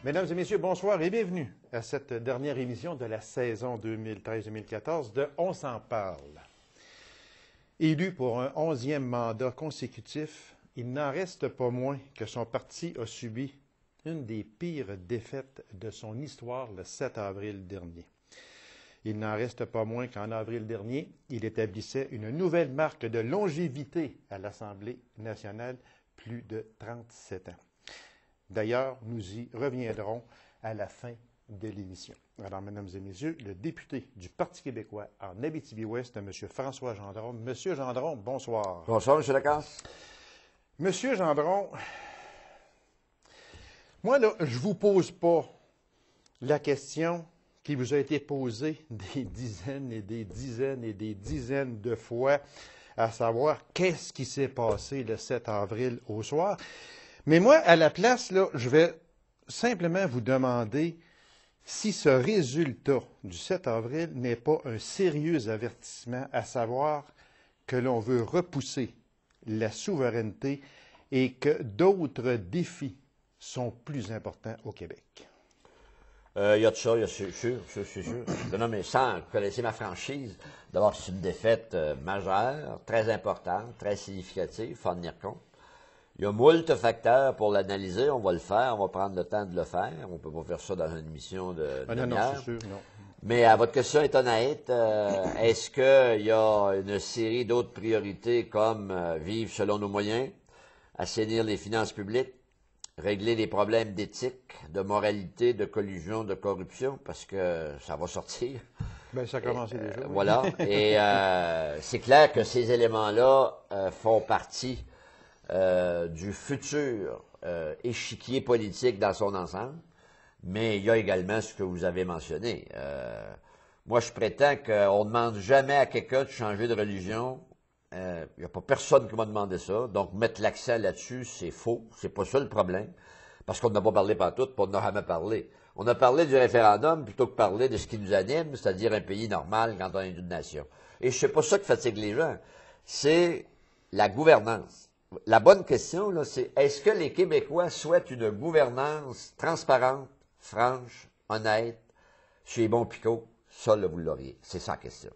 Mesdames et messieurs, bonsoir et bienvenue à cette dernière émission de la saison 2013-2014 de On s'en parle. Élu pour un 11e mandat consécutif, il n'en reste pas moins que son parti a subi une des pires défaites de son histoire le 7 avril dernier. Il n'en reste pas moins qu'en avril dernier, il établissait une nouvelle marque de longévité à l'Assemblée nationale, plus de 37 ans. D'ailleurs, nous y reviendrons à la fin de l'émission. Alors, mesdames et messieurs, le député du Parti québécois en Abitibi-Ouest, M. François Gendron. Monsieur Gendron, bonsoir. Bonsoir, M. Lacasse. Monsieur Gendron, moi, là, je ne vous pose pas la question qui vous a été posée des dizaines et des dizaines et des dizaines de fois, à savoir qu'est-ce qui s'est passé le 7 avril au soir. Mais moi, à la place, là, je vais simplement vous demander si ce résultat du 7 avril n'est pas un sérieux avertissement, à savoir que l'on veut repousser la souveraineté et que d'autres défis sont plus importants au Québec. Il y a de ça, c'est sûr. Non, mais sans, vous connaissez ma franchise. D'abord, c'est une défaite majeure, très importante, très significative, il faut en tenir compte. Il y a moult facteurs pour l'analyser, on va le faire, on va prendre le temps de le faire. On ne peut pas faire ça dans une émission de non, c'est sûr, non. Mais votre question est honnête. Est-ce qu'il y a une série d'autres priorités comme vivre selon nos moyens, assainir les finances publiques, régler les problèmes d'éthique, de moralité, de collusion, de corruption, parce que ça va sortir. Bien, ça a commencé déjà. Oui. Voilà. Et c'est clair que ces éléments-là font partie du futur échiquier politique dans son ensemble, mais il y a également ce que vous avez mentionné. Moi, je prétends qu'on ne demande jamais à quelqu'un de changer de religion. Il n'y a pas personne qui m'a demandé ça. Donc, mettre l'accent là-dessus, c'est faux. C'est pas ça le problème. Parce qu'on n'a pas parlé partout, puis on n'a jamais parlé. On a parlé du référendum plutôt que parler de ce qui nous anime, c'est-à-dire un pays normal quand on est une nation. Et c'est pas ça qui fatigue les gens. C'est la gouvernance. La bonne question, là, c'est est-ce que les Québécois souhaitent une gouvernance transparente, franche, honnête, chez Bon Picot? Ça, là, vous l'auriez. C'est ça la question.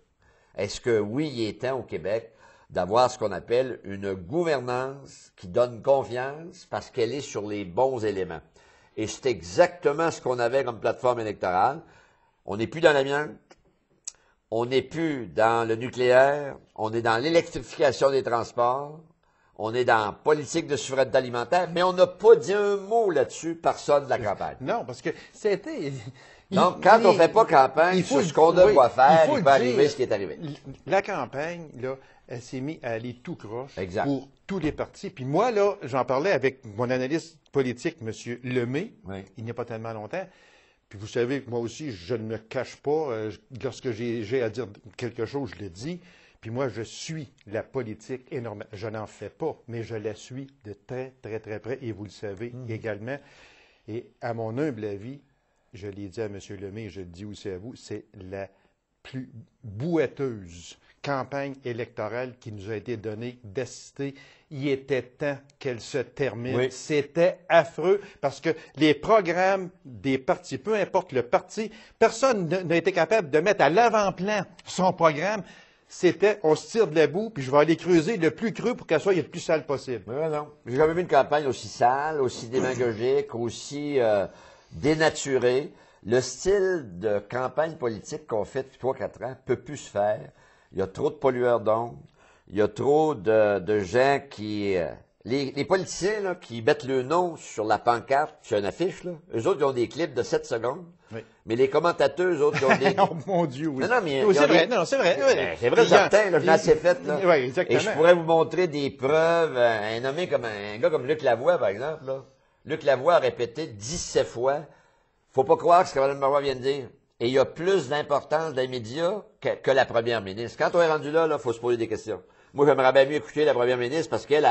Est-ce que, oui, il est temps au Québec d'avoir ce qu'on appelle une gouvernance qui donne confiance parce qu'elle est sur les bons éléments? Et c'est exactement ce qu'on avait comme plateforme électorale. On n'est plus dans l'amiante, on n'est plus dans le nucléaire, on est dans l'électrification des transports, on est dans la politique de souveraineté alimentaire, mais on n'a pas dit un mot là-dessus, personne de la campagne. Non, parce que c'était... Donc, quand on ne fait pas campagne sur ce qu'on doit faire, il peut arriver ce qui est arrivé. La campagne, là, elle s'est mise à aller tout croche exact. Pour tous les partis. Puis moi, là, j'en parlais avec mon analyste politique, M. Lemay, oui. Il n'y a pas tellement longtemps. Puis vous savez que moi aussi, je ne me cache pas. Lorsque j'ai à dire quelque chose, je le dis. Puis moi, je suis la politique énormément. Je n'en fais pas, mais je la suis de très, très, très près. Et vous le savez également. Et à mon humble avis, je l'ai dit à M. Lemay et je le dis aussi à vous, c'est la plus boiteuse campagne électorale qui nous a été donnée d'assister. Il était temps qu'elle se termine. Oui. C'était affreux parce que les programmes des partis, peu importe le parti, personne n'a été capable de mettre à l'avant-plan son programme. C'était, on se tire de la boue, puis je vais aller creuser le plus creux pour qu'elle soit le plus sale possible. Oui, non. J'ai jamais vu une campagne aussi sale, aussi démagogique, aussi dénaturée. Le style de campagne politique qu'on fait depuis 3-4 ans peut plus se faire. Il y a trop de pollueurs d'ombre. Il y a trop de gens qui... Les politiciens là, qui mettent le nom sur la pancarte, sur une affiche, là, eux autres, ils ont des clips de 7 secondes. Oui. Mais les commentateurs, eux autres, ils ont des... Oh mon Dieu, oui. Non, mais c'est vrai, non, c'est vrai. C'est vrai, certain, là, je l'ai assez fait, là. Oui, exactement. Et je pourrais vous montrer des preuves, un gars comme Luc Lavoie, par exemple, là. Luc Lavoie a répété 17 fois, faut pas croire ce que Mme Marois vient de dire. Et il y a plus d'importance des médias que la première ministre. Quand on est rendu là, faut se poser des questions. Moi, j'aimerais bien mieux écouter la première ministre parce qu'elle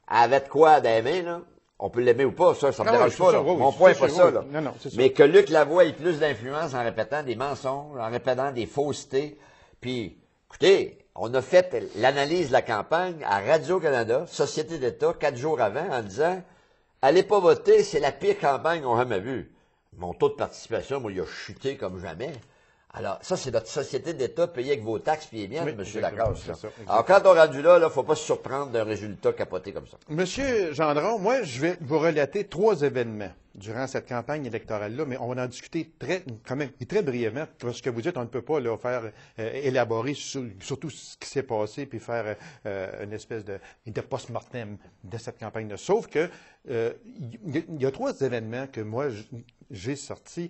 avait de quoi dans les mains, là. On peut l'aimer ou pas, ça me dérange pas, là. Mon point n'est pas ça, là. Non, c'est mais que Luc Lavoie ait plus d'influence en répétant des mensonges, en répétant des faussetés. Puis, écoutez, on a fait l'analyse de la campagne à Radio-Canada, Société d'État, 4 jours avant, en disant « Allez pas voter, c'est la pire campagne qu'on a jamais vue. » mon taux de participation, moi, il a chuté comme jamais. Alors, ça, c'est notre société d'État payée avec vos taxes puis les miennes, M. Lacasse. Alors, quand on est rendu là, il ne faut pas se surprendre d'un résultat capoté comme ça. Monsieur Gendron, moi, je vais vous relater 3 événements durant cette campagne électorale-là, mais on va en discuter quand même très brièvement, parce que vous dites, on ne peut pas là, faire élaborer surtout ce qui s'est passé, puis faire une espèce de post-mortem de cette campagne-là. Sauf que il y a 3 événements que moi, j'ai sortis.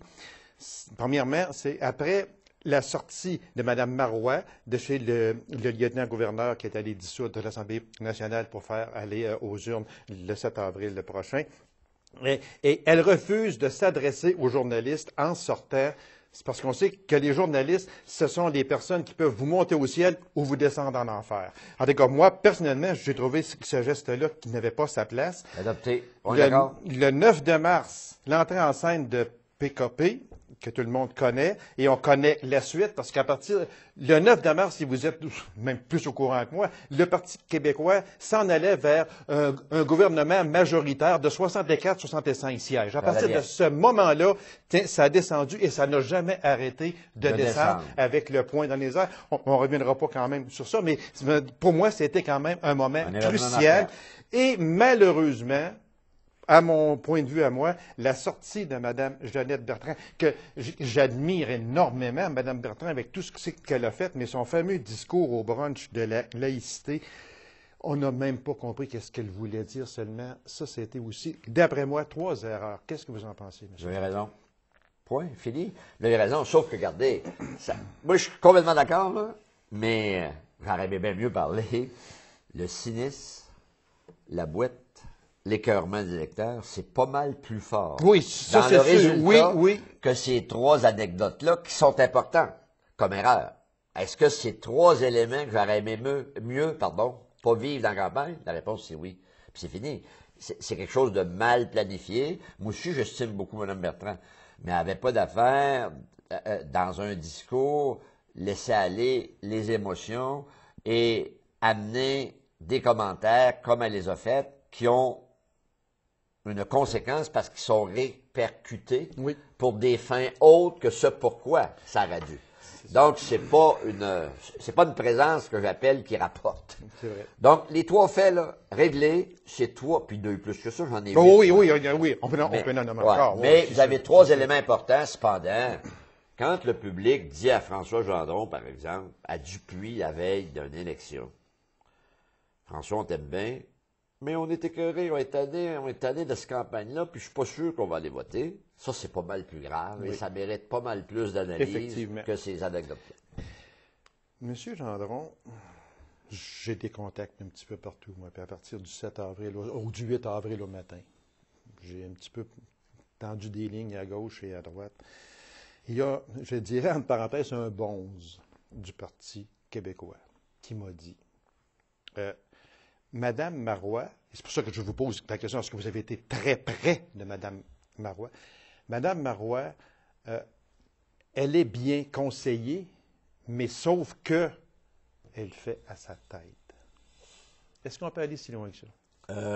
Premièrement, c'est après la sortie de Mme Marois de chez le lieutenant-gouverneur qui est allé dissoudre l'Assemblée nationale pour faire aller aux urnes le 7 avril prochain. Et elle refuse de s'adresser aux journalistes en sortant. C'est parce qu'on sait que les journalistes, ce sont des personnes qui peuvent vous monter au ciel ou vous descendre en enfer. En tout cas, moi, personnellement, j'ai trouvé ce geste-là qui n'avait pas sa place. Adopté. On est d'accord? Le 9 de mars, l'entrée en scène de PKP, que tout le monde connaît, et on connaît la suite, parce qu'à partir le 9 de mars, si vous êtes même plus au courant que moi, le Parti québécois s'en allait vers un gouvernement majoritaire de 64-65 sièges. À partir de ce moment-là, ça a descendu et ça n'a jamais arrêté de descendre avec le point dans les airs. On ne reviendra pas quand même sur ça, mais pour moi, c'était quand même un moment crucial. Et malheureusement, à mon point de vue, à moi, la sortie de Mme Jeannette Bertrand, que j'admire énormément, Mme Bertrand, avec tout ce qu'elle a fait, mais son fameux discours au brunch de la laïcité, on n'a même pas compris qu'est-ce qu'elle voulait dire seulement. Ça, c'était aussi, d'après moi, 3 erreurs. Qu'est-ce que vous en pensez, monsieur? Vous avez raison. Point, fini. Vous avez raison, sauf que, regardez, moi, je suis complètement d'accord, là, mais j'aurais aimé bien mieux parler. Le cynisme, la boîte, l'écœurement des électeurs, c'est pas mal plus fort oui, ça, dans le résultat oui. que ces 3 anecdotes-là qui sont importantes comme erreur. Est-ce que ces 3 éléments que j'aurais aimé mieux, pas vivre dans la campagne? La réponse, c'est oui. Puis c'est fini. C'est quelque chose de mal planifié. Moi aussi, j'estime beaucoup Mme Bertrand, mais elle n'avait pas d'affaire dans un discours laisser aller les émotions et amener des commentaires, comme elle les a faits, qui ont une conséquence parce qu'ils sont répercutés pour des fins autres que ce pourquoi ça aurait dû. Donc, c'est pas une présence que j'appelle qui rapporte. C'est vrai. Donc, les 3 faits, là, réglés, c'est 3, puis 2 plus que ça, j'en ai 8. Oui, on peut en nommer encore. Mais vous avez 3 éléments importants, cependant. Quand le public dit à François Gendron, par exemple, à Dupuis la veille d'une élection, François, on t'aime bien, mais on est écœuré, on est tanné de cette campagne-là, puis je suis pas sûr qu'on va aller voter. Ça, c'est pas mal plus grave, et ça mérite pas mal plus d'analyse que ces anecdotes-là. Monsieur Gendron, j'ai des contacts un petit peu partout, moi, puis à partir du 7 avril ou du 8 avril au matin. J'ai un petit peu tendu des lignes à gauche et à droite. Il y a, je dirais, entre parenthèses, un bonze du Parti québécois qui m'a dit Madame Marois, c'est pour ça que je vous pose la question, est-ce que vous avez été très près de Madame Marois? Madame Marois, elle est bien conseillée, mais sauf que elle fait à sa tête. Est-ce qu'on peut aller si loin que ça?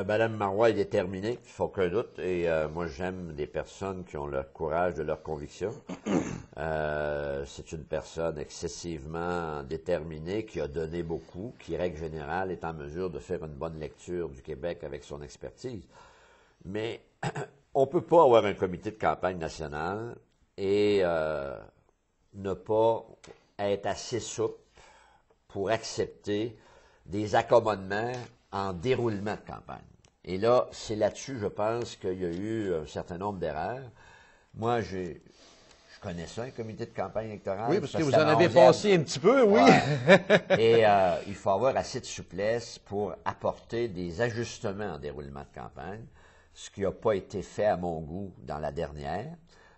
Madame Marois est déterminée, il ne faut aucun doute, et moi j'aime des personnes qui ont le courage de leurs convictions. C'est une personne excessivement déterminée, qui a donné beaucoup, qui, règle générale, est en mesure de faire une bonne lecture du Québec avec son expertise. Mais on ne peut pas avoir un comité de campagne nationale et ne pas être assez souple pour accepter des accommodements en déroulement de campagne. Et là, c'est là-dessus, je pense, qu'il y a eu un certain nombre d'erreurs. Moi, je connais ça, un comité de campagne électorale. Oui, parce que vous en avez passé un petit peu, oui. Ouais. Et il faut avoir assez de souplesse pour apporter des ajustements en déroulement de campagne, ce qui n'a pas été fait à mon goût dans la dernière.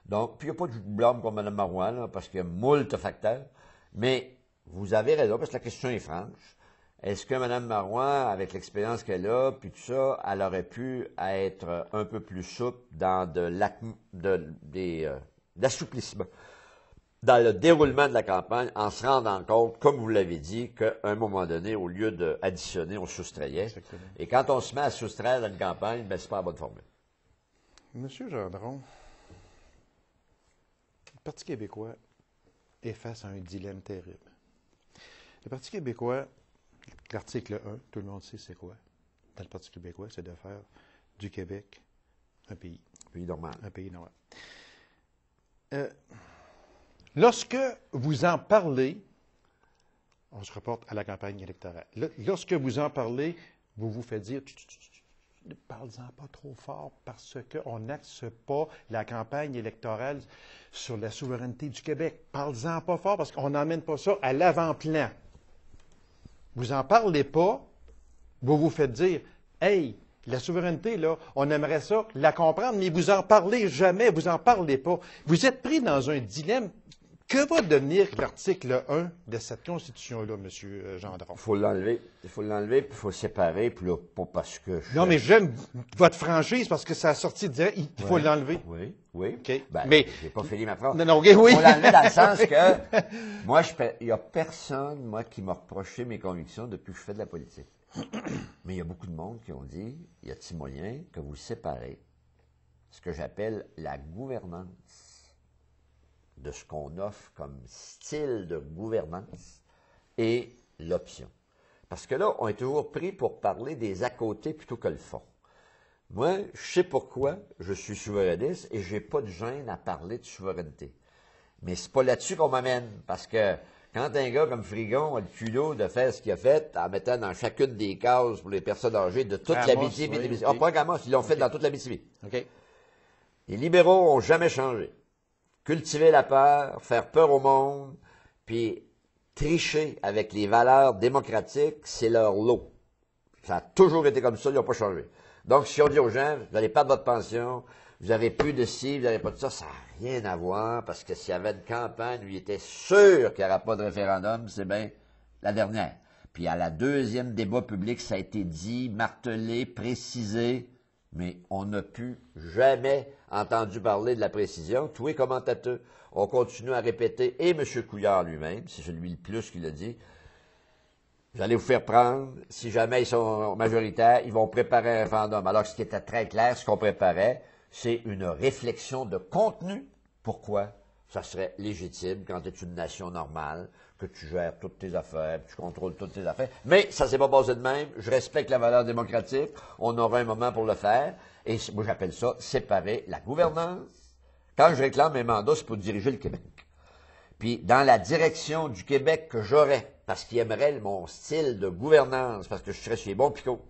Donc, puis il n'y a pas de blâme pour Mme Marois, là, parce qu'il y a moult facteurs. Mais vous avez raison, parce que la question est franche. Est-ce que Mme Marois, avec l'expérience qu'elle a, puis tout ça, elle aurait pu être un peu plus souple dans l'assouplissement, dans le déroulement de la campagne, en se rendant compte, comme vous l'avez dit, qu'à un moment donné, au lieu d'additionner, on soustrayait. Exactement. Et quand on se met à soustraire dans une campagne, ben, c'est pas la bonne formule. Monsieur Gendron, Parti québécois est face à un dilemme terrible. Le Parti québécois, l'article 1, tout le monde sait c'est quoi. Dans le Parti québécois, c'est de faire du Québec un pays. Un pays normal. Un pays normal. Lorsque vous en parlez, on se reporte à la campagne électorale. Lorsque vous en parlez, vous vous faites dire ne parle-en pas trop fort parce qu'on n'axe pas la campagne électorale sur la souveraineté du Québec. Parle-en pas fort parce qu'on n'emmène pas ça à l'avant-plan. Vous n'en parlez pas, vous vous faites dire hey, la souveraineté, là, on aimerait ça la comprendre, mais vous n'en parlez jamais, vous n'en parlez pas. Vous êtes pris dans un dilemme. Que va devenir l'article 1 de cette Constitution-là, M. Gendron? Il faut l'enlever. Il faut l'enlever, puis il faut le séparer, puis là, pas parce que Non, mais j'aime votre franchise parce que ça a sorti de dire il faut l'enlever. Oui, oui. OK. Ben, mais j'ai pas fini ma phrase. Non, okay, oui. Il faut l'enlever dans le sens que moi, il n'y a personne, moi, qui m'a reproché mes convictions depuis que je fais de la politique. Mais il y a beaucoup de monde qui ont dit, y a-t-il moyen que vous séparez ce que j'appelle la gouvernance de ce qu'on offre comme style de gouvernance et l'option. Parce que là, on est toujours pris pour parler des à-côtés plutôt que le fond. Moi, je sais pourquoi je suis souverainiste et je n'ai pas de gêne à parler de souveraineté. Mais c'est pas là-dessus qu'on m'amène, parce que quand un gars comme Frigon a le culot de faire ce qu'il a fait, en mettant dans chacune des cases pour les personnes âgées de toute l'Abitibi, pas Amos, ils l'ont fait dans toute l'Abitibi. OK. Les libéraux n'ont jamais changé. Cultiver la peur, faire peur au monde, puis tricher avec les valeurs démocratiques, c'est leur lot. Ça a toujours été comme ça, ils n'ont pas changé. Donc, si on dit aux gens, vous allez perdre votre pension, vous n'avez plus de ci, vous n'avez pas de ça, ça n'a rien à voir, parce que s'il y avait une campagne où il était sûr qu'il n'y aura pas de référendum, c'est bien la dernière. Puis à la deuxième débat public, ça a été dit, martelé, précisé, mais on n'a plus jamais entendu parler de la précision. Tous les commentateurs ont continué à répéter, et M. Couillard lui-même, c'est celui le plus qui l'a dit, vous allez vous faire prendre, si jamais ils sont majoritaires, ils vont préparer un référendum. Alors que ce qui était très clair, ce qu'on préparait, c'est une réflexion de contenu. Pourquoi ça serait légitime quand tu es une nation normale, que tu gères toutes tes affaires, que tu contrôles toutes tes affaires. Mais ça s'est pas basé de même. Je respecte la valeur démocratique. On aura un moment pour le faire. Et moi, j'appelle ça séparer la gouvernance. Quand je réclame un mandat, c'est pour diriger le Québec. Puis, dans la direction du Québec que j'aurais, parce qu'il aimerait mon style de gouvernance, parce que je serais sur les bons picots.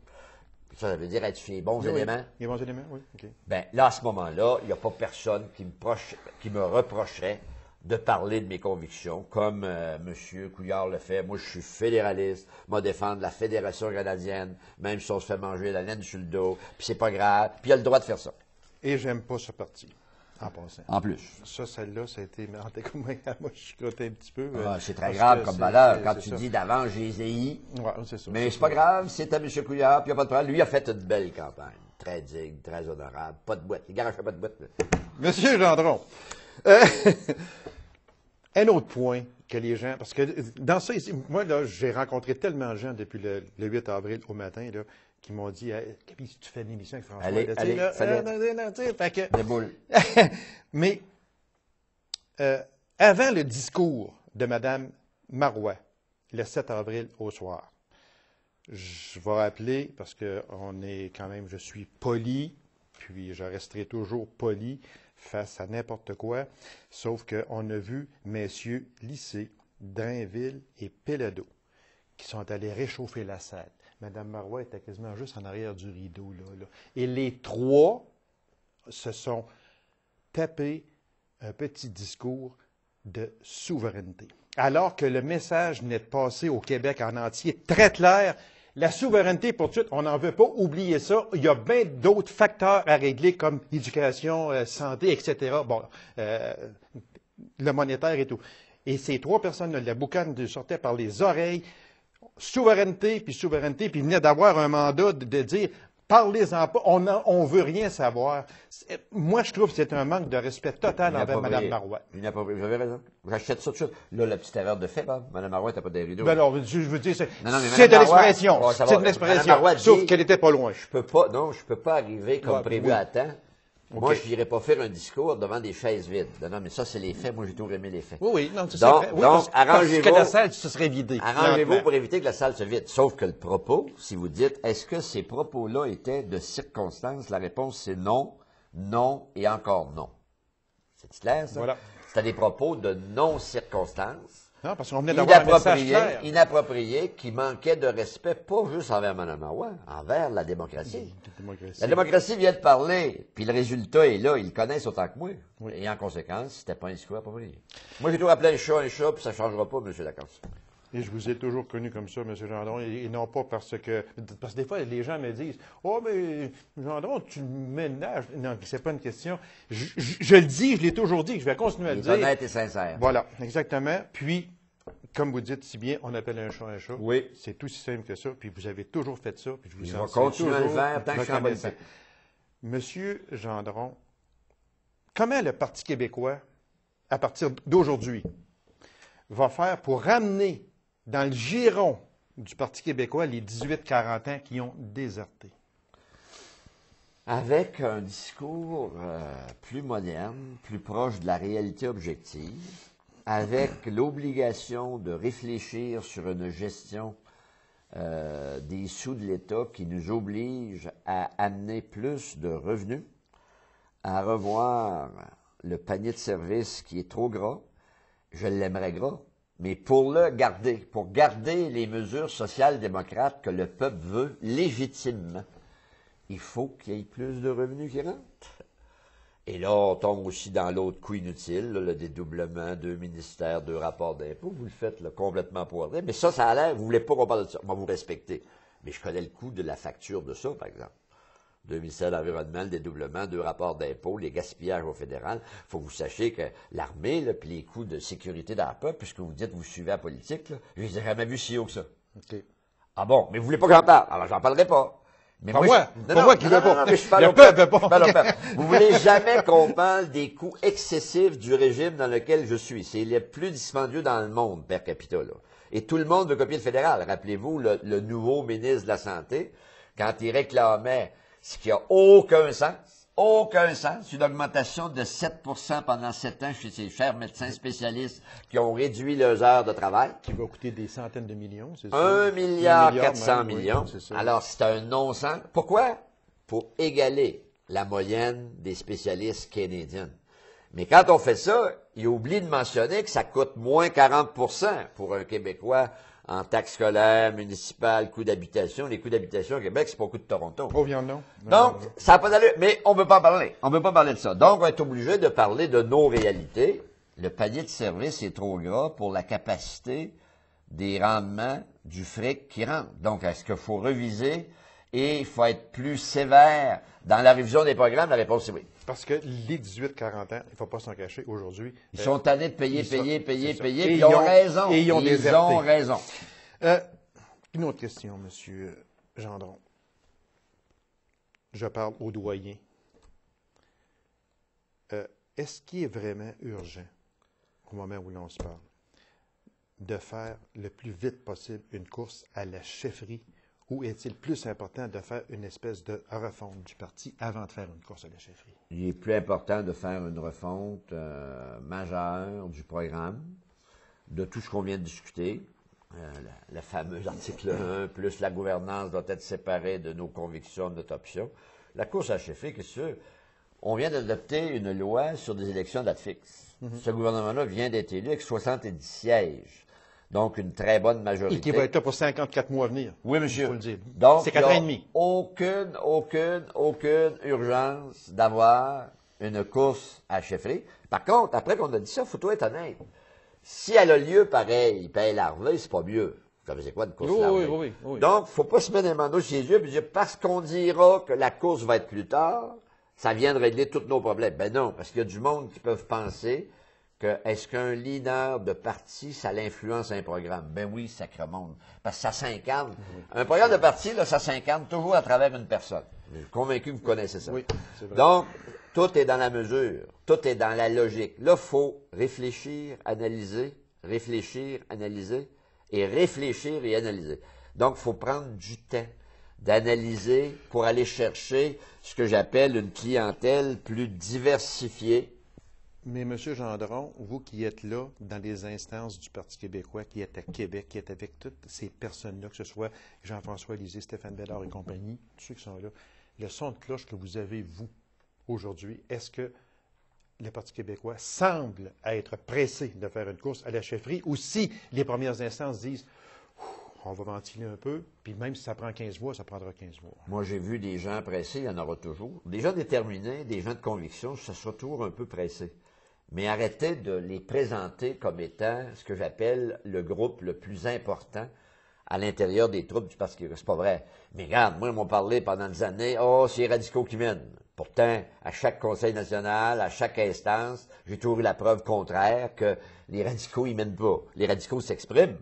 Ça veut dire être sur les bons éléments. Les bons éléments, oui. OK. Bien, là, à ce moment-là, il n'y a pas personne qui me reprocherait de parler de mes convictions, comme M. Couillard le fait. Moi, je suis fédéraliste, moi défendre la Fédération canadienne, même si on se fait manger la laine sur le dos, puis c'est pas grave, puis il a le droit de faire ça. Et j'aime pas ce parti, en passant. En plus. Ça, celle-là, ça a été... En tout cas, moi, je suis crotté un petit peu. C'est très grave comme valeur. Quand tu dis d'avant, j'ai essayé. Ouais, c'est ça. Mais c'est pas grave, c'est à M. Couillard, puis il n'y a pas de problème. Lui, il a fait une belle campagne. Très digne, très honorable. Pas de boîte. Il garage pas de boîte. Monsieur Gendron, un autre point que les gens... Parce que dans ça, ici, moi, là, j'ai rencontré tellement de gens depuis le 8 avril au matin, là, qui m'ont dit hey, « si tu fais une émission avec François... » Des boules. Mais avant le discours de Mme Marois, le 7 avril au soir, je vais rappeler, parce que je suis poli, puis je resterai toujours poli face à n'importe quoi, sauf qu'on a vu messieurs Lycée, Drainville et Péladeau qui sont allés réchauffer la salle. Mme Marois était quasiment juste en arrière du rideau. Là. Et les trois se sont tapés un petit discours de souveraineté. Alors que le message venait de passer au Québec en entier très clair, la souveraineté, pour tout de suite, on n'en veut pas oublier ça. Il y a bien d'autres facteurs à régler comme l'éducation, santé, etc. Bon, le monétaire et tout. Et ces trois personnes-là, la boucane sortait par les oreilles, souveraineté, puis ils venaient d'avoir un mandat de dire parlez-en pas, on veut rien savoir. Moi, je trouve que c'est un manque de respect total envers Mme Marois. Vous avez raison. J'achète ça tout de suite. Là, la petite erreur de fait, Mme Marois n'était pas des rideaux. Ben alors, je veux dire, c'est de l'expression. C'est de l'expression. Sauf qu'elle n'était pas loin. Je peux pas arriver comme prévu à temps. Moi, je n'irai pas faire un discours devant des chaises vides. Non, mais ça, c'est les faits. Moi, j'ai toujours aimé les faits. Oui, non, c'est Donc, vrai. Oui, donc arrangez-vous. Parce que la salle se serait vidée. Arrangez-vous pour éviter que la salle se vide. Sauf que le propos, si vous dites, est-ce que ces propos-là étaient de circonstance? La réponse, c'est non, non et encore non. C'est clair, ça? Voilà. C'était des propos de non-circonstance. Non, parce qu'on venait d'avoir un message Inapproprié, clair. inapproprié, qui manquait de respect, pas juste envers Mme Marois, envers la démocratie. La démocratie vient de parler, puis le résultat est là, ils le connaissent autant que moi. Oui. Et en conséquence, c'était pas un discours approprié. Moi, j'ai toujours appelé un chat, puis ça ne changera pas, M. Lacasse. Et je vous ai toujours connu comme ça, M. Gendron, et non pas parce que des fois, les gens me disent « Oh, mais Gendron, tu ménages. » Non, c'est pas une question. Je le dis, je l'ai toujours dit, je vais continuer à le Il est dire. honnête et sincère. Voilà, exactement. Puis, comme vous dites si bien, on appelle un chat un chat. Oui. C'est aussi simple que ça, puis vous avez toujours fait ça, puis je vous Je en vais suis continuer à le toujours faire tant que je suis en reconnaissant. politique. Monsieur Gendron, comment le Parti québécois, à partir d'aujourd'hui, va faire pour ramener dans le giron du Parti québécois les 18-40 ans qui ont déserté? Avec un discours plus moderne, plus proche de la réalité objective, avec l'obligation de réfléchir sur une gestion des sous de l'État qui nous oblige à amener plus de revenus, à revoir le panier de services qui est trop gras. Je l'aimerais gras, mais pour garder les mesures social-démocrates que le peuple veut légitimement, il faut qu'il y ait plus de revenus qui rentrent. Et là, on tombe aussi dans l'autre coup inutile, là, le dédoublement, 2 ministères, 2 rapports d'impôts. Vous le faites là, complètement poiré. Mais ça a l'air, vous voulez pas qu'on parle de ça. Moi, vous respectez. Mais je connais le coût de la facture de ça, par exemple. 2 ministères de l'Environnement, le dédoublement, 2 rapports d'impôts, les gaspillages au fédéral. Il faut que vous sachiez que l'armée, puis les coûts de sécurité dans le peuple, puisque vous dites que vous suivez la politique, là, je les ai jamais vus si haut que ça. OK. Ah bon, mais vous voulez pas que j'en parle? Alors, j'en parlerai pas. Mais Pas moi qui veux pas. mais je parle au peuple. Je parle au peuple. Vous voulez jamais qu'on parle des coûts excessifs du régime dans lequel je suis. C'est le plus dispendieux dans le monde, per capita, là. Et tout le monde veut copier le fédéral. Rappelez-vous, le nouveau ministre de la Santé, quand il réclamait ce qui a aucun sens, une augmentation de 7 pendant 7 ans chez ces chers médecins spécialistes qui ont réduit leurs heures de travail. Qui va coûter des centaines de millions, c'est ça? 1 milliard 400 même, millions. Oui, c'est ça. Alors, c'est un non-sens. Pourquoi? Pour égaler la moyenne des spécialistes canadiens. Mais quand on fait ça, il oublie de mentionner que ça coûte moins 40 pour un Québécois en taxes scolaires, municipales, coûts d'habitation. Les coûts d'habitation au Québec, c'est pas le coût de Toronto. Oh, viande, non. Donc, ça n'a pas d'allure. Mais on ne peut pas en parler. On ne peut pas parler de ça. Donc, on va être obligé de parler de nos réalités. Le panier de services est trop gras pour la capacité des rendements du fric qui rentre. Donc, est-ce qu'il faut reviser et il faut être plus sévère dans la révision des programmes? La réponse est oui. Parce que les 18-40 ans, il ne faut pas s'en cacher, aujourd'hui... Ils sont tannés de payer, payer, puis ils ont raison. Et ils ont déserté. Raison. Une autre question, M. Gendron. Je parle au doyen. Est-ce qu'il est vraiment urgent, au moment où l'on se parle, de faire le plus vite possible une course à la chefferie, ou est-il plus important de faire une espèce de refonte du parti avant de faire une course à la chefferie? Il est plus important de faire une refonte majeure du programme, de tout ce qu'on vient de discuter. Le fameux article 1, plus la gouvernance doit être séparée de nos convictions, de notre option. La course à la chefferie, qu'est-ce que c'est? On vient d'adopter une loi sur des élections à date fixe. Ce gouvernement-là vient d'être élu avec 70 sièges. Donc, une très bonne majorité. Et qui va être là pour 54 mois à venir. Oui, monsieur. Il faut le dire. Donc, c'est 4 ans et demi. Aucune urgence d'avoir une course à la chefferie. Par contre, après qu'on a dit ça, il faut tout être honnête. Si elle a lieu pareil, paye larvée, c'est pas mieux. Vous savez quoi, une course larvée? Oui. Donc, faut pas se mettre des manteaux sur les yeux et dire, parce qu'on dira que la course va être plus tard, ça vient de régler tous nos problèmes. Ben non, parce qu'il y a du monde qui peuvent penser que est-ce qu'un leader de parti, ça l'influence un programme? Ben oui, sacrément. Parce que ça s'incarne. Un programme de parti, là, ça s'incarne toujours à travers une personne. Je suis convaincu que vous connaissez ça. Oui, c'est vrai. Donc, tout est dans la mesure. Tout est dans la logique. Là, il faut réfléchir, analyser et réfléchir et analyser. Donc, il faut prendre du temps d'analyser pour aller chercher ce que j'appelle une clientèle plus diversifiée. Mais M. Gendron, vous qui êtes là dans les instances du Parti québécois, qui êtes à Québec, qui êtes avec toutes ces personnes-là, que ce soit Jean-François Lisée, Stéphane Bédard et compagnie, tous ceux qui sont là, le son de cloche que vous avez, vous, aujourd'hui, est-ce que le Parti québécois semble être pressé de faire une course à la chefferie, ou si les premières instances disent on va ventiler un peu, puis même si ça prend 15 mois, ça prendra 15 mois. Moi, j'ai vu des gens pressés, il y en aura toujours. Des gens déterminés, des gens de conviction, ça sera toujours un peu pressé. Mais arrêtez de les présenter comme étant ce que j'appelle le groupe le plus important à l'intérieur des troupes du Parti québécois. C'est pas vrai. Mais regarde, moi, ils m'ont parlé pendant des années, oh, c'est les radicaux qui mènent. Pourtant, à chaque Conseil national, à chaque instance, j'ai toujours eu la preuve contraire que les radicaux, ils mènent pas. Les radicaux s'expriment.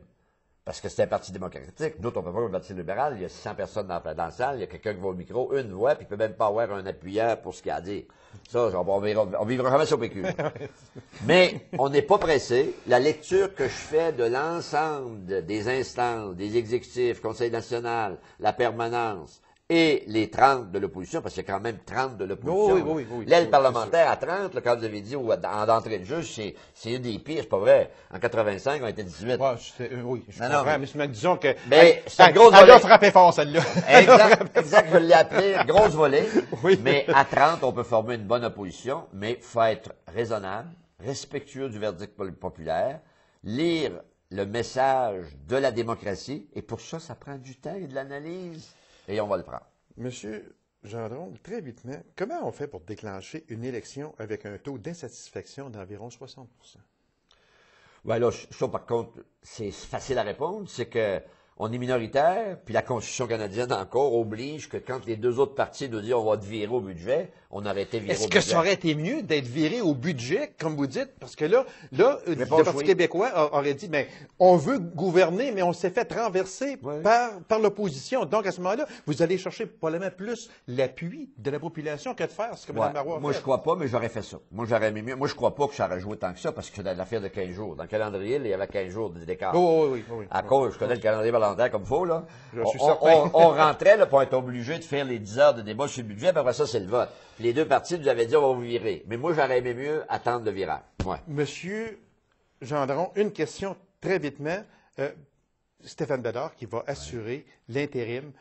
Parce que c'est un parti démocratique. Nous, on ne peut pas un parti libéral. Il y a 600 personnes dans la salle. Il y a quelqu'un qui va au micro, une voix, puis il ne peut même pas avoir un appuyant pour ce qu'il y a à dire. Ça, on vivra jamais sur PQ. Mais on n'est pas pressé. La lecture que je fais de l'ensemble des instances, des exécutifs, Conseil national, la permanence, et les 30 de l'opposition, parce qu'il y a quand même 30 de l'opposition. Oui. L'aile parlementaire à 30, là, quand vous avez dit en entrée de jeu, c'est une des pires, c'est pas vrai. En 85, on était 18. Ouais, oui, je comprends, mais disons que... Mais c'est une grosse volée. Elle a volée. frappé fort, celle-là. Exact, je l'ai appelé grosse volée. Oui. Mais à 30, on peut former une bonne opposition, mais il faut être raisonnable, respectueux du verdict populaire, lire le message de la démocratie, et pour ça, ça prend du temps et de l'analyse. Et on va le prendre. Monsieur Gendron, très vitement, comment on fait pour déclencher une élection avec un taux d'insatisfaction d'environ 60 Ben là, ça, par contre, c'est facile à répondre. C'est que on est minoritaire, puis la Constitution canadienne encore oblige que quand les deux autres partis nous disent on va te virer au budget, on aurait été viré au budget. Est-ce que ça aurait été mieux d'être viré au budget, comme vous dites? Parce que là le Parti québécois aurait dit, mais on veut gouverner, mais on s'est fait renverser par l'opposition. Donc, à ce moment-là, vous allez chercher probablement plus l'appui de la population que de faire ce que Mme Marois a fait. Moi, je crois pas, mais j'aurais fait ça. Moi, j'aurais aimé mieux. Moi, je crois pas que ça aurait joué tant que ça, parce que dans l'affaire de 15 jours. Dans le calendrier, il y avait 15 jours d'écart. Oui. À cause, je connais le calendrier parlementaire comme il faut, là. Je suis certain. On rentrait, là, pour être obligé de faire les 10 heures de débat sur le budget, puis après ça, c'est le vote. Puis les deux partis nous avaient dit, on va vous virer. Mais moi, j'aurais aimé mieux attendre le virage. Ouais. Monsieur Gendron, une question très vitement. Stéphane Bédard qui va assurer l'intérim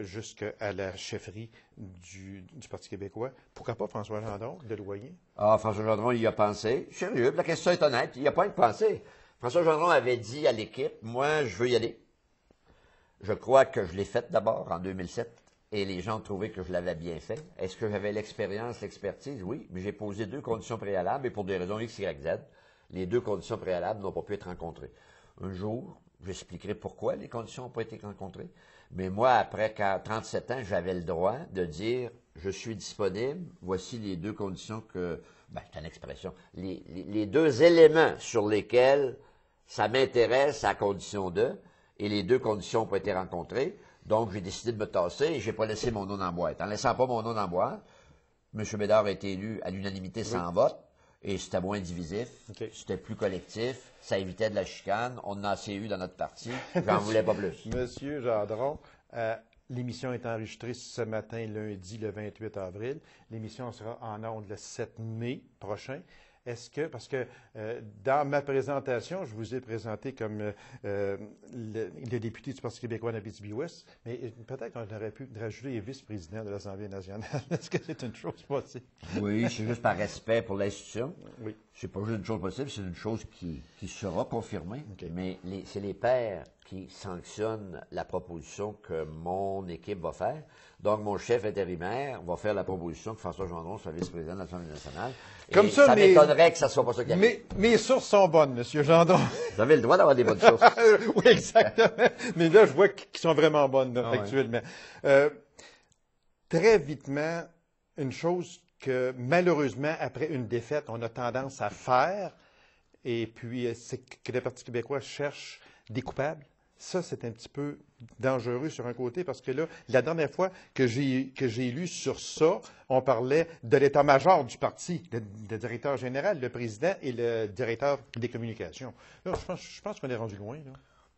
jusqu'à la chefferie du Parti québécois. Pourquoi pas François Gendron, de Loyer? Ah, François Gendron, il y a pensé. Sérieux, la question est honnête. Il n'y a pas de pensée. François Gendron avait dit à l'équipe, moi, je veux y aller. Je crois que je l'ai fait d'abord en 2007 et les gens ont trouvé que je l'avais bien fait. Est-ce que j'avais l'expérience, l'expertise? Oui, mais j'ai posé 2 conditions préalables et pour des raisons X, Y, Z, les 2 conditions préalables n'ont pas pu être rencontrées. Un jour, j'expliquerai pourquoi les conditions n'ont pas été rencontrées. Mais moi, après 37 ans, j'avais le droit de dire, je suis disponible, voici les 2 conditions que, c'est une expression, les 2 éléments sur lesquels ça m'intéresse à condition de, et les 2 conditions n'ont pas été rencontrées. Donc, j'ai décidé de me tasser et je n'ai pas laissé mon nom dans la boîte. En ne laissant pas mon nom dans la boîte, M. Bédard a été élu à l'unanimité sans vote et c'était moins divisif, c'était plus collectif, ça évitait de la chicane, on en a assez eu dans notre parti, j'en voulais pas plus. Monsieur Gendron, l'émission est enregistrée ce matin, lundi, le 28 avril. L'émission sera en ondes le 7 mai prochain. Est-ce que, parce que dans ma présentation, je vous ai présenté comme le député du Parti québécois d'Abitibi-Ouest, mais peut-être qu'on aurait pu rajouter vice-président de l'Assemblée nationale. Est-ce que c'est une chose possible? Oui, c'est juste par respect pour l'institution. Oui. C'est pas juste une chose possible, c'est une chose qui sera confirmée. Mais c'est les pairs qui sanctionnent la proposition que mon équipe va faire. Donc, mon chef intérimaire va faire la proposition que François Gendron soit vice-président de l'Assemblée nationale. Comme ça, ça m'étonnerait que ça soit pas ça qui arrive. Mes sources sont bonnes, M. Gendron. Vous avez le droit d'avoir des bonnes sources. Oui, exactement. Mais là, je vois qu'elles sont vraiment bonnes, là, actuellement. Très vitement, une chose que, malheureusement, après une défaite, on a tendance à faire, et puis c'est que le Parti québécois cherche des coupables. Ça, c'est un petit peu dangereux sur un côté parce que là, la dernière fois que j'ai lu sur ça, on parlait de l'état-major du parti, le directeur général, le président et le directeur des communications. Là, je pense qu'on est rendu loin. Là.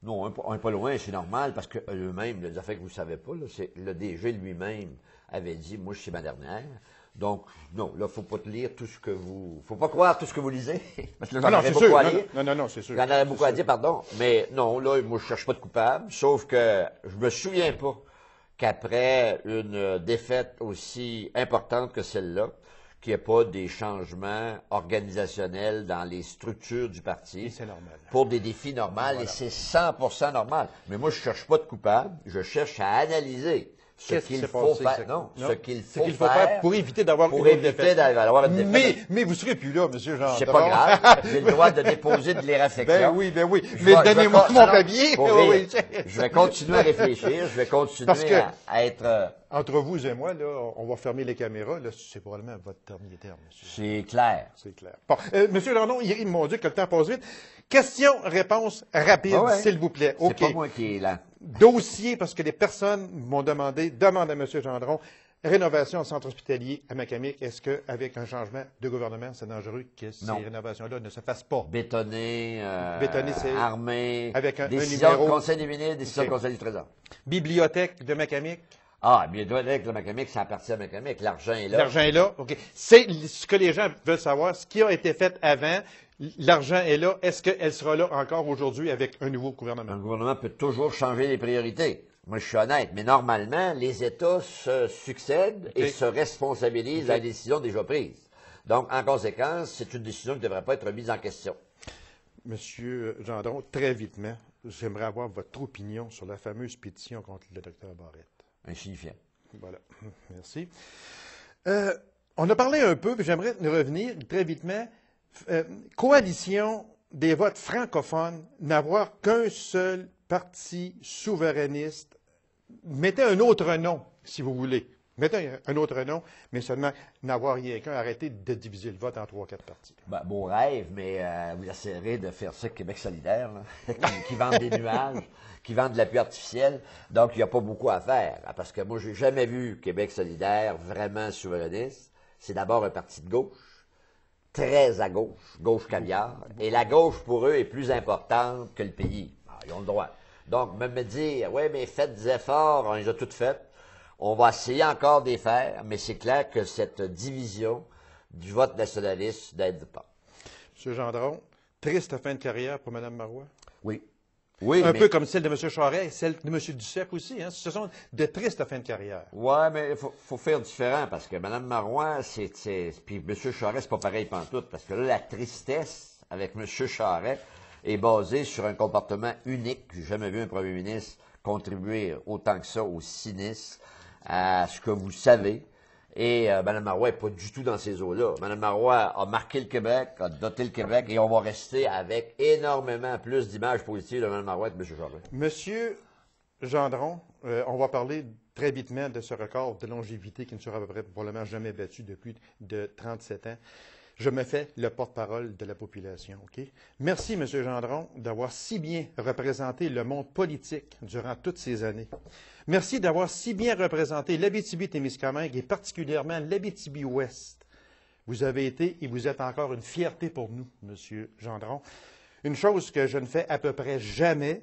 Non, on n'est pas loin, c'est normal, parce que eux-mêmes, les affaires que vous ne savez pas, là, c'est le DG lui-même avait dit, moi, je suis ma dernière. Donc, non, là, il ne faut pas te lire tout ce que vous... faut pas croire tout ce que vous lisez, parce que là, j'en aurais beaucoup à lire. Non, c'est sûr. J'en aurais beaucoup à dire, pardon. Mais non, là, moi, je cherche pas de coupable, sauf que je me souviens pas qu'après une défaite aussi importante que celle-là, qu'il n'y ait pas des changements organisationnels dans les structures du parti. C'est normal. Pour des défis normaux, Voilà. et c'est 100% normal. Mais moi, je cherche pas de coupable, je cherche à analyser ce Qu'est-ce qui qu'il s'est faut passé faire. exactement? Non, ce qu'il Ce faut, qu'il faut faire pour éviter d'avoir pour une autre éviter défaite. d'avoir une défaite. Mais vous ne serez plus là, M. Jean. C'est pas grave. J'ai le droit de déposer de l'irréflexion. Ben oui. Mais donnez-moi mon papier. Oui. Je vais continuer à réfléchir. Je vais continuer à être... Entre vous et moi, là, on va fermer les caméras. Là, c'est probablement votre dernier terme, monsieur. C'est clair. C'est clair. Bon, Monsieur Landon, ils m'ont dit que le temps passe vite. Question-réponse rapide, s'il vous plaît. C'est pas moi qui est là. Dossier, parce que les personnes m'ont demande à M. Gendron, rénovation au centre hospitalier à Macamic. Est-ce qu'avec un changement de gouvernement, c'est dangereux que ces rénovations-là ne se fassent pas? Bétonné, c'est armé, avec un décision numéro. Du Conseil des ministres, décision du Conseil du Trésor. Bibliothèque de Macamic. Ah, bibliothèque de Macamic, ça appartient à Macamic. L'argent est là. L'argent est là. OK. C'est ce que les gens veulent savoir. Ce qui a été fait avant, l'argent est là. Est-ce qu'elle sera là encore aujourd'hui avec un nouveau gouvernement? Un gouvernement peut toujours changer les priorités. Moi, je suis honnête, mais normalement, les États se succèdent et se responsabilisent de la décision déjà prise. Donc, en conséquence, c'est une décision qui ne devrait pas être remise en question. Monsieur Gendron, très vitement, j'aimerais avoir votre opinion sur la fameuse pétition contre le Dr Barrette. Insignifiant. Voilà. Merci. On a parlé un peu, puis j'aimerais revenir très vitement. Coalition des votes francophones, n'avoir qu'un seul parti souverainiste. Mettez un autre nom, si vous voulez. Mettez un autre nom, mais seulement n'avoir rien qu'un. Arrêtez de diviser le vote en 3-4 partis. Ben, beau rêve, mais vous essayerez de faire ça Québec solidaire, là, qui vendent des nuages, qui vendent de la pluie artificielle. Donc, il n'y a pas beaucoup à faire. Parce que moi, j'ai jamais vu Québec solidaire vraiment souverainiste. C'est d'abord un parti de gauche, très à gauche, gauche caviar. Et la gauche, pour eux, est plus importante que le pays. Ah, ils ont le droit. Donc, même me dire, oui, mais faites des efforts, on les a toutes faites. On va essayer encore d'y faire, mais c'est clair que cette division du vote nationaliste n'aide pas. M. Gendron, triste fin de carrière pour Mme Marois? Oui. Un peu comme celle de M. Charest et celle de M. Duceppe aussi. Hein? Ce sont de tristes fins de carrière. Oui, mais il faut faire différent, parce que Mme Marois, puis M. Charest, c'est pas pareil pantoute, parce que là, la tristesse avec M. Charest est basée sur un comportement unique. J'ai jamais vu un premier ministre contribuer autant que ça au cynisme, à ce que vous savez. Et Mme Marois n'est pas du tout dans ces eaux-là. Mme Marois a marqué le Québec, a doté le Québec, et on va rester avec énormément plus d'images positives de Mme Marois que de M. Charest. Monsieur Gendron, on va parler très vitement de ce record de longévité qui ne sera à peu près probablement jamais battu depuis de 37 ans. Je me fais le porte-parole de la population. OK? Merci, M. Gendron, d'avoir si bien représenté le monde politique durant toutes ces années. Merci d'avoir si bien représenté l'Abitibi-Témiscamingue et particulièrement l'Abitibi-Ouest. Vous avez été et vous êtes encore une fierté pour nous, M. Gendron. Une chose que je ne fais à peu près jamais,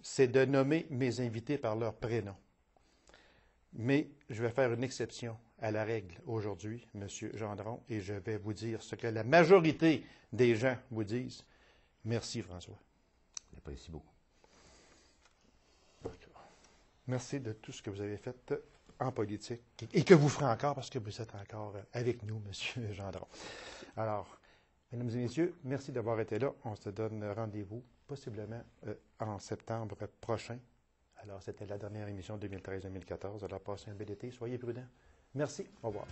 c'est de nommer mes invités par leur prénom. Mais je vais faire une exception à la règle aujourd'hui, M. Gendron, et je vais vous dire ce que la majorité des gens vous disent. Merci, François. J'apprécie beaucoup. Merci de tout ce que vous avez fait en politique et que vous ferez encore parce que vous êtes encore avec nous, M. Gendron. Alors, mesdames et messieurs, merci d'avoir été là. On se donne rendez-vous possiblement en septembre prochain. Alors, c'était la dernière émission 2013-2014. Alors, passez un bel été. Soyez prudents. Merci. Au revoir.